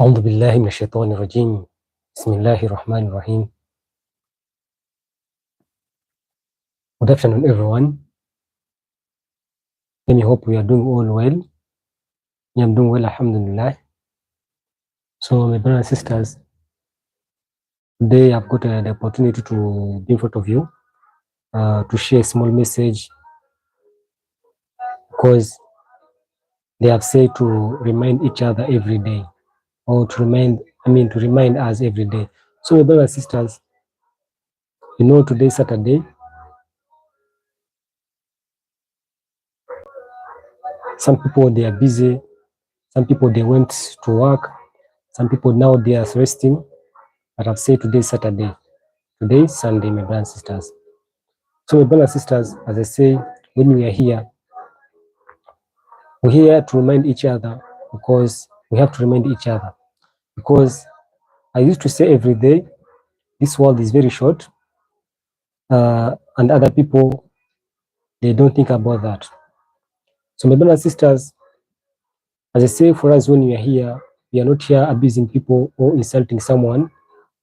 أعوذ بالله من الشيطان الرجيم. بسم الله الرحمن الرحيم. Good afternoon, everyone. I hope we are doing all well. I am doing well, alhamdulillah. So, my brothers and sisters, today I've got the opportunity to be in front of you to share a small message, because they have said to remind each other every day, or to remind us every day. So, my brothers and sisters, today is Saturday. Some people, they are busy. Some people, they went to work. Some people now they are resting. But I've said today is Saturday. Today is Sunday, my brothers and sisters. So, my brothers and sisters, as I say, when we are here, we're here to remind each other, because we have to remind each other. Because I used to say every day, this world is very short, and other people, they don't think about that. So, my brothers and sisters, as I say, for us, when we are here, we are not here abusing people or insulting someone,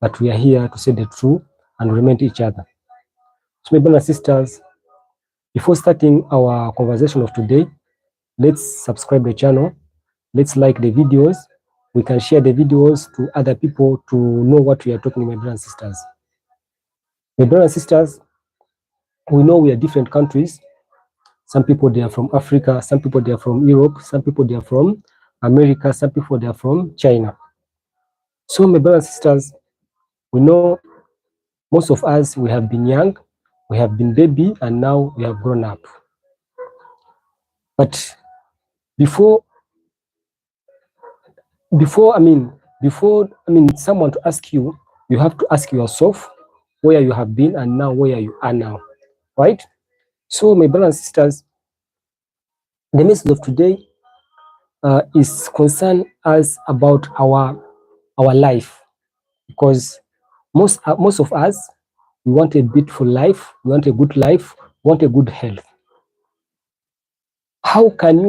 but we are here to say the truth and remind each other. So, my brothers and sisters, before starting our conversation of today, let's subscribe the channel. Let's like the videos. We can share the videos to other people to know what we are talking about, my brothers and sisters. My brothers and sisters, we know we are different countries. Some people, they are from Africa. Some people, they are from Europe. Some people, they are from America. Some people, they are from China. So, my brothers and sisters, we know most of us, we have been young, we have been baby, and now we have grown up. But before someone to ask you, you have to ask yourself where you have been and now where you are now, right? So, my brothers and sisters, the message of today is concerned us about our life, because most of us, we want a beautiful life, we want a good life, we want a good health. How can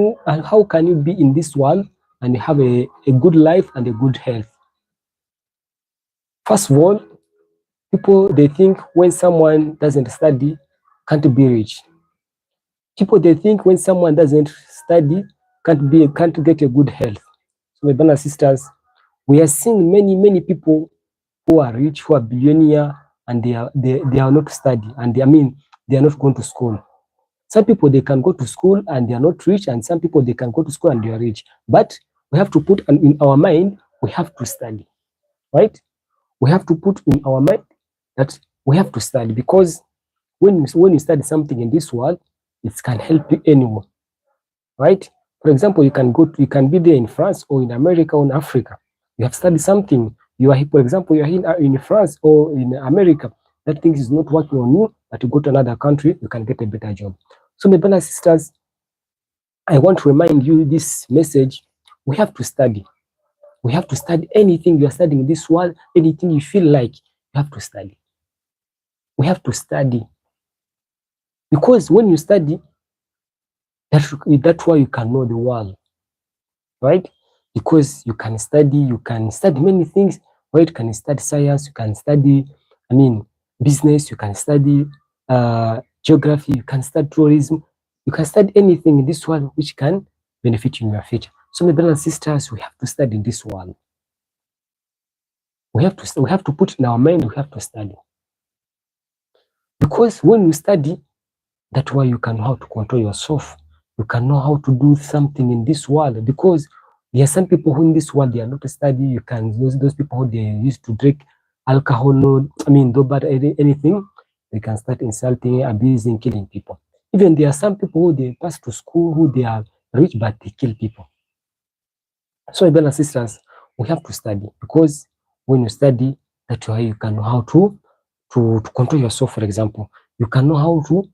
you be in this world and have a good life and a good health? First of all, people, they think when someone doesn't study, can't be rich. People, they think when someone doesn't study, can't get a good health. So, my brothers and sisters, we are seeing many people who are rich, who are billionaire, and they are not study, and they are not going to school. Some people, they can go to school and they are not rich, and some people, they can go to school and they are rich. But we have to put in our mind, we have to study, right? We have to put in our mind that we have to study, because when you study something in this world, it can help you anywhere, right? For example, you can be there in France or in America or in Africa. You have studied something. You are, for example, you are in France or in America. That thing is not working on you, but you go to another country, you can get a better job. So, my brothers and sisters, I want to remind you this message. We have to study. We have to study anything you are studying in this world, anything you feel like, you have to study. We have to study. Because when you study, that's why you can know the world, right? Because you can study many things, right? You can study science, you can study, business, you can study geography, you can study tourism, you can study anything in this world which can benefit you in your future. So, my brothers and sisters, we have to study in this world. We have to put in our mind, we have to study. Because when you study, that's why you can know how to control yourself. You can know how to do something in this world. Because there are some people who in this world, they are not study. You can, those people who they used to drink alcohol, no bad anything, they can start insulting, abusing, killing people. Even there are some people who they pass to school, who they are rich, but they kill people. So, my brothers and sisters, we have to study, because when you study, that's why you can know how to control yourself. For example, you can know how to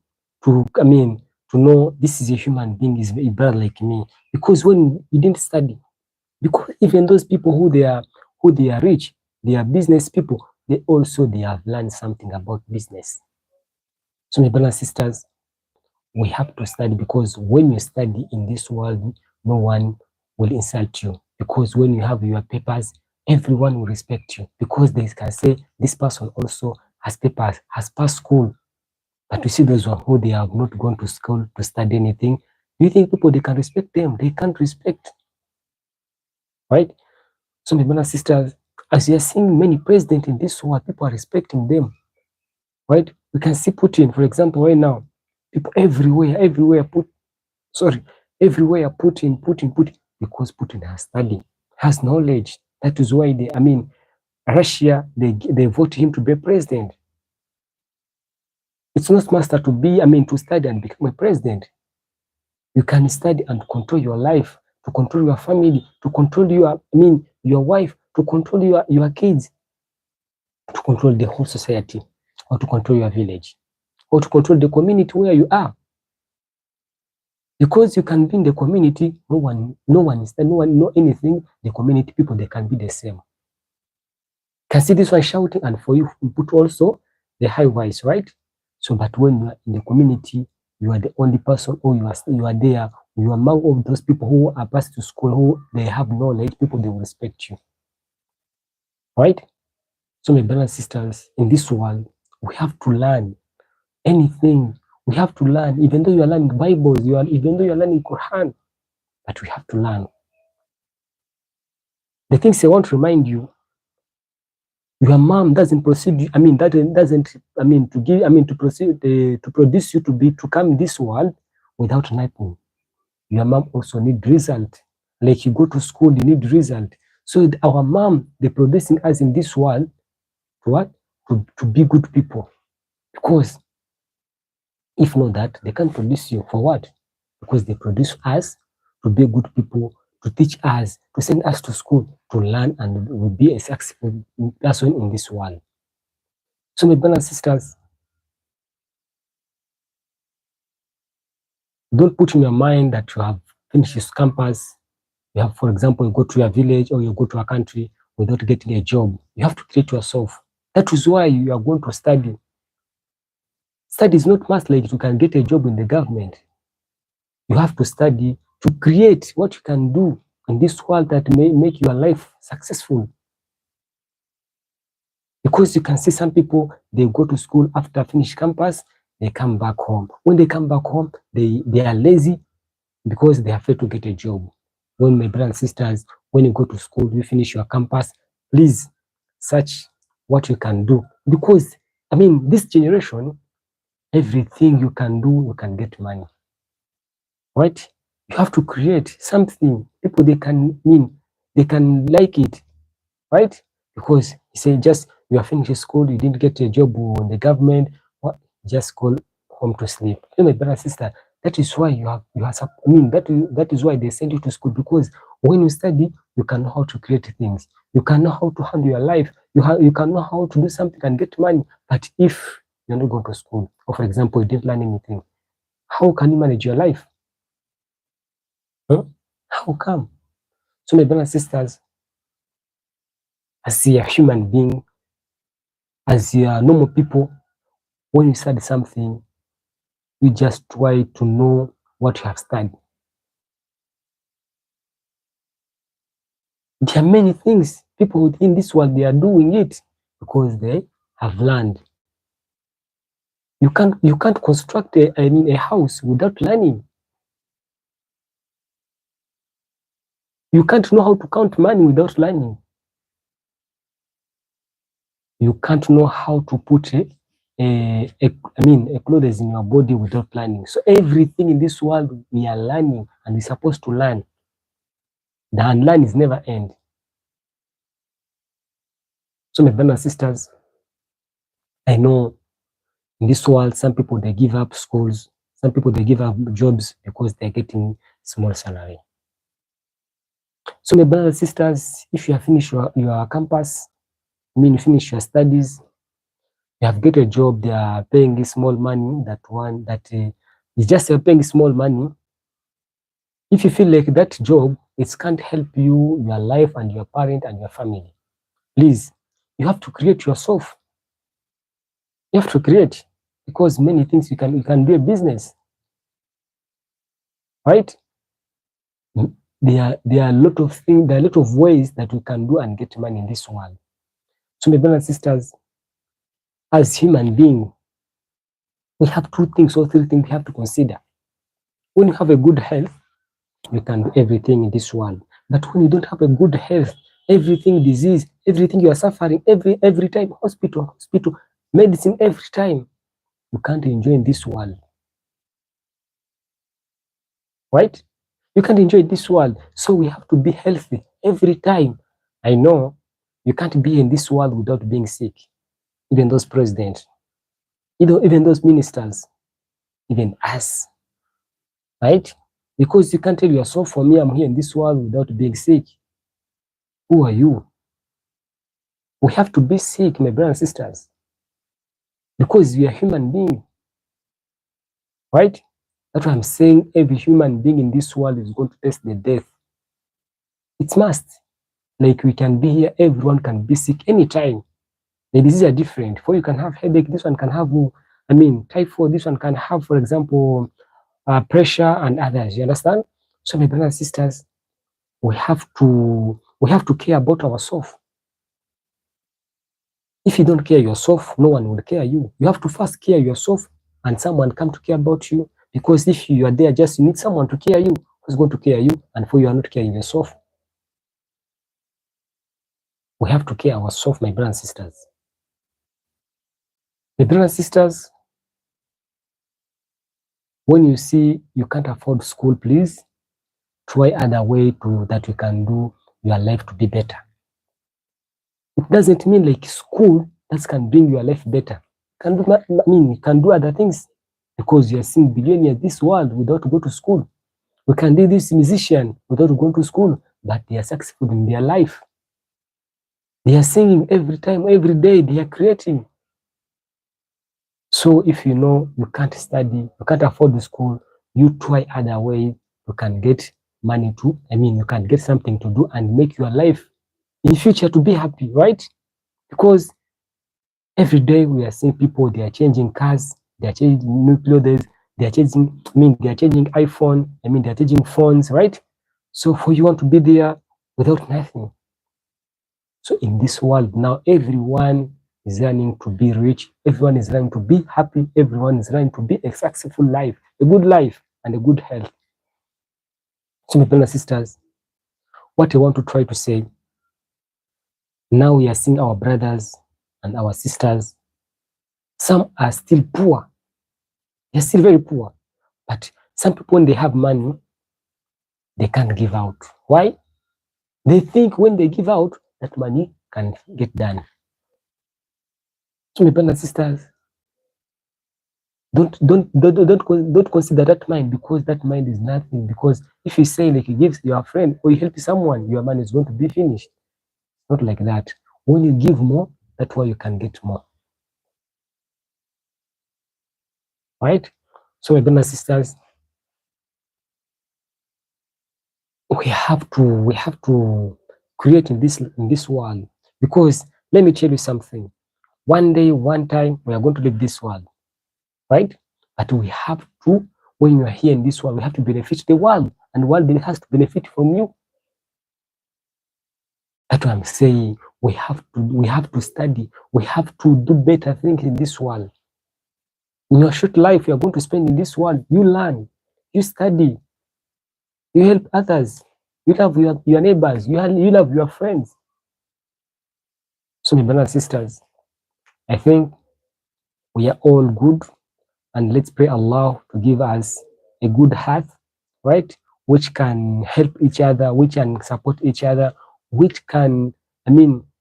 know this is a human being, is a brother like me. Because when you didn't study, because even those people who they are rich, they are business people, they have learned something about business. So, my brothers and sisters, we have to study, because when you study in this world, no one will insult you. Because when you have your papers, everyone will respect you because they can say this person also has papers, has passed school. But you see those who they have not gone to school to study anything. Do you think people they can respect them? They can't respect, right? So my brothers and sisters, as you are seeing many presidents in this world, people are respecting them, right? We can see Putin, for example, right now. People everywhere everywhere Putin, because Putin has studied, has knowledge. That is why Russia, they vote him to be president. It's not master to be, to study and become a president. You can study and control your life, to control your family, to control your wife, to control your kids, to control the whole society, or to control your village, or to control the community where you are. Because you can be in the community, no one know anything, the community people, they can be the same. Can see this one shouting, and for you put also the high voice, right? So, but when you are in the community, you are the only person, or you are there, you are among all those people who are passed to school, who they have knowledge, people they will respect you, right? So, my brothers and sisters, in this world, we have to learn anything. We have to learn, even though you are learning Bibles, even though you are learning Quran, but we have to learn. The things I want to remind you, your mom doesn't proceed. That doesn't. To give. To proceed to produce you to come this world without nothing. Your mom also need result. Like you go to school, you need result. So our mom, they producing us in this world to what? To be good people. Because if not that, they can't produce you for what? Because they produce us to be good people, to teach us, to send us to school, to learn, and will be a successful person in this world. So, my brothers and sisters, don't put in your mind that you have finished this campus. You have, for example, you go to your village or you go to a country without getting a job. You have to create yourself. That is why you are going to study. Study is not much like you can get a job in the government. You have to study to create what you can do in this world that may make your life successful. Because you can see some people, they go to school after finish campus, they come back home. When they come back home, they are lazy because they are afraid to get a job. When my brothers and sisters, when you go to school, you finish your campus, please search what you can do. Because, this generation, everything you can do, you can get money. Right? You have to create something. People, they can like it. Right? Because you say just you are finishing school, you didn't get a job in the government, what? Just go home to sleep. You know, my brother and sister, that is why that is why they send you to school, because when you study, you can know how to create things. You can know how to handle your life. You can know how to do something and get money. But if you're not going to school, or for example, you didn't learn anything, how can you manage your life? Huh? How come? So, my brothers and sisters, as a human being, as your normal people, when you study something, you just try to know what you have studied. There are many things people within this world, they are doing it because they have learned. You can't construct a house without learning. You can't know how to count money without learning. You can't know how to put clothes in your body without learning. So everything in this world we are learning, and we're supposed to learn. The unlearn is never end. So my brothers and sisters, I know in this world, some people they give up schools, some people they give up jobs because they're getting small salary. So my brothers and sisters, if you have finished your campus, you finish your studies, you have get a job, they are paying small money, is just paying small money. If you feel like that job, it can't help you, your life and your parent and your family, please, you have to create yourself. You have to create, because many things you can do a business, right? there are a lot of things, there are a lot of ways that we can do and get money in this world. So my brothers and sisters, as human beings, we have 2 things or 3 things we have to consider. When you have a good health, you can do everything in this world. But when you don't have a good health, everything disease, everything you are suffering, every time, hospital, medicine, every time, you can't enjoy in this world. Right? You can't enjoy this world. So we have to be healthy every time. I know you can't be in this world without being sick. Even those presidents, even those ministers, even us, right? Because you can't tell yourself, for me, I'm here in this world without being sick. Who are you? We have to be sick, my brothers and sisters, because we are human beings, right? That's why I'm saying every human being in this world is going to taste the death. It must. Like we can be here, everyone can be sick anytime. The diseases are different. For you can have headache, this one can have, typhoid, this one can have, for example, pressure and others. You understand? So my brothers and sisters, we have to care about ourselves. If you don't care yourself, no one will care you. You have to first care yourself, and someone come to care about you. Because if you are there, just you need someone to care you. Who's going to care you? And for you are not caring yourself. We have to care ourselves, my brothers and sisters. My brothers and sisters, when you see you can't afford school, please try other way that you can do your life to be better. It doesn't mean like school that can bring your life better. You can do other things, because you are seeing billionaires this world without go to school. We can do this musician without going to school, but they are successful in their life. They are singing every time, every day, they are creating. So if you know you can't study, you can't afford the school, you try other ways. You can get money to, you can get something to do and make your life in future to be happy, right? Because every day we are seeing people, they are changing cars, they are changing new clothes, they are changing iPhone, they are changing phones, right? So for you want to be there without nothing. So in this world now, everyone is learning to be rich, everyone is learning to be happy, everyone is learning to be a successful life, a good life and a good health. So my brothers and sisters, what I want to try to say, now we are seeing our brothers and our sisters, some are still poor, they're still very poor, but some people, when they have money, they can't give out. Why? They think when they give out, that money can get done. So my brothers and sisters, don't consider that mind, because that mind is nothing. Because if you say like you give your friend or you help someone, your money is going to be finished. Not like that. When you give more, that's why you can get more. Right? So my brothers and sisters, we have to create in this world. Because let me tell you something. One day, one time, we are going to leave this world. Right? But we have to, when you are here in this world, we have to benefit the world, and the world has to benefit from you. That's what I'm saying. We have to study. We have to do better things in this world. In your short life you are going to spend in this world, you learn, you study, you help others, you love your neighbors, you love your friends. So my brothers and sisters, I think we are all good, and let's pray Allah to give us a good heart, right? Which can help each other, which can support each other, which can,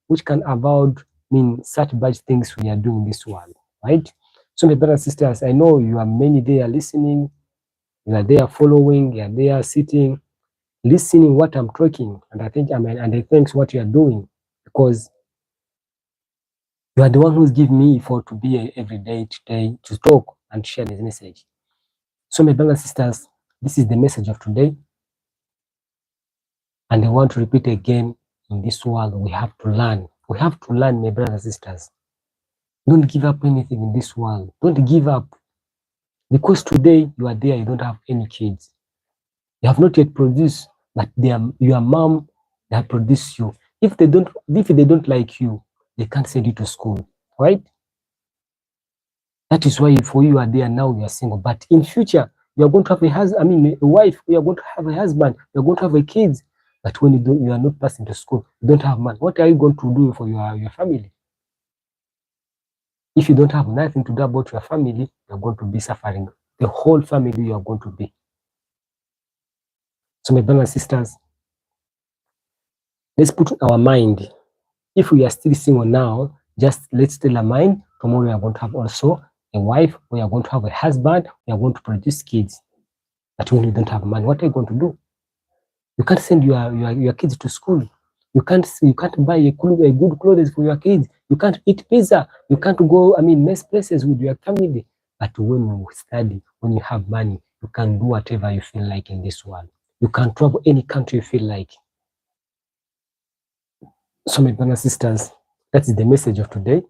which can avoid, such bad things we are doing in this world, right? So my brothers and sisters, I know you are many there listening, you are there following, you are there sitting, listening what I'm talking, and I think and I thanks what you are doing, because you are the one who's giving me effort to be here every day today to talk and share this message. So my brothers and sisters, this is the message of today. And I want to repeat again, in this world, we have to learn. We have to learn, my brothers and sisters. Don't give up anything in this world. Don't give up. Because today you are there, you don't have any kids. You have not yet produced. but your mom that produced you. If they don't like you, they can't send you to school, right? That is why for you are there now, you are single. But in future, you are going to have a wife. You are going to have a husband. You are going to have a kids. But when you are not passing to school, you don't have money. What are you going to do for your family? If you don't have nothing to do about your family, you are going to be suffering. The whole family you are going to be. So my brothers and sisters, let's put in our mind. If we are still single now, just let's tell our mind, tomorrow we are going to have also a wife, we are going to have a husband, we are going to produce kids. But when you don't have money, what are you going to do? You can't send your kids to school. You can't buy a good clothes for your kids. You can't eat pizza. You can't go, nice places with your family. But when you study, when you have money, you can do whatever you feel like in this world. You can travel any country you feel like. So my brothers and sisters, that is the message of today.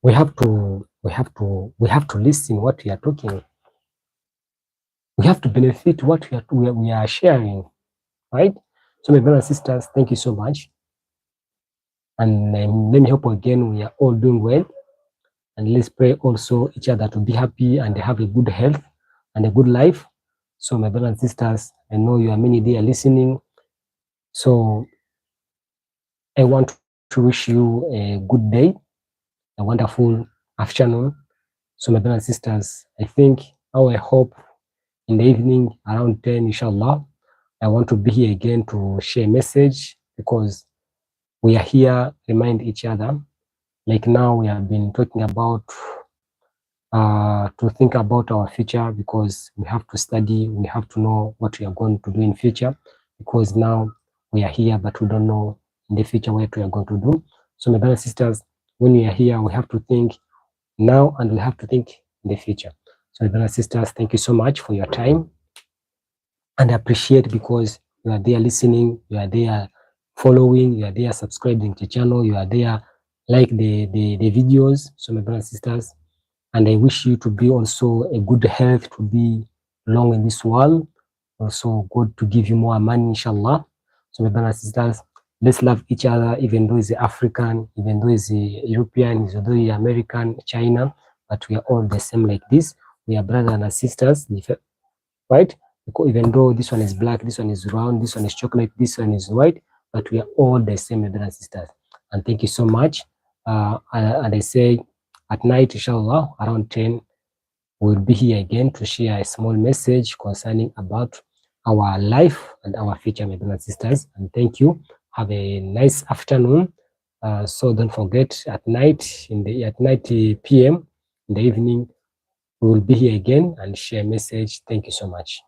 We have to listen what we are talking. We have to benefit what we are sharing, right? So my brothers and sisters, thank you so much. And let me hope again we are all doing well. And let's pray also each other to be happy and have a good health and a good life. So my brothers and sisters, I know you are many there listening. So I want to wish you a good day, a wonderful afternoon. So my brothers and sisters, I hope in the evening around 10, inshallah, I want to be here again to share a message, because we are here, remind each other. Like now we have been talking about to think about our future, because we have to study, we have to know what we are going to do in future, because now we are here, but we don't know in the future what we are going to do. So my brothers and sisters, when we are here, we have to think now and we have to think in the future. So my brothers and sisters, thank you so much for your time, and I appreciate because you are there listening, you are there following, you are there subscribing to the channel, you are there like the videos. So my brothers and sisters, and I wish you to be also a good health, to be long in this world. Also God to give you more money, inshallah. So my brothers and sisters, let's love each other, even though it's African, even though it's European, even though it's American, China, but we are all the same like this. We are brothers and sisters, right? Because even though this one is black, this one is round, this one is chocolate, this one is white, but we are all the same, brothers and sisters. And thank you so much. And I say at night, inshallah, around 10, we'll be here again to share a small message concerning about our life and our future, my brothers and sisters. And thank you. Have a nice afternoon. So don't forget, at night PM in the evening, we will be here again and share a message. Thank you so much.